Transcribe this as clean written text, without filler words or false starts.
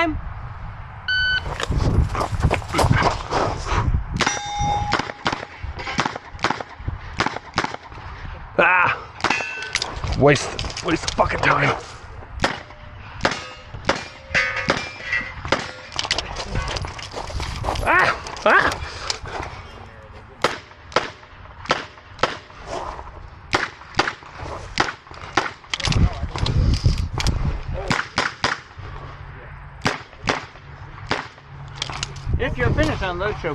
time. Ah! Waste of fucking time. Ah! Ah! If you're finished on those show.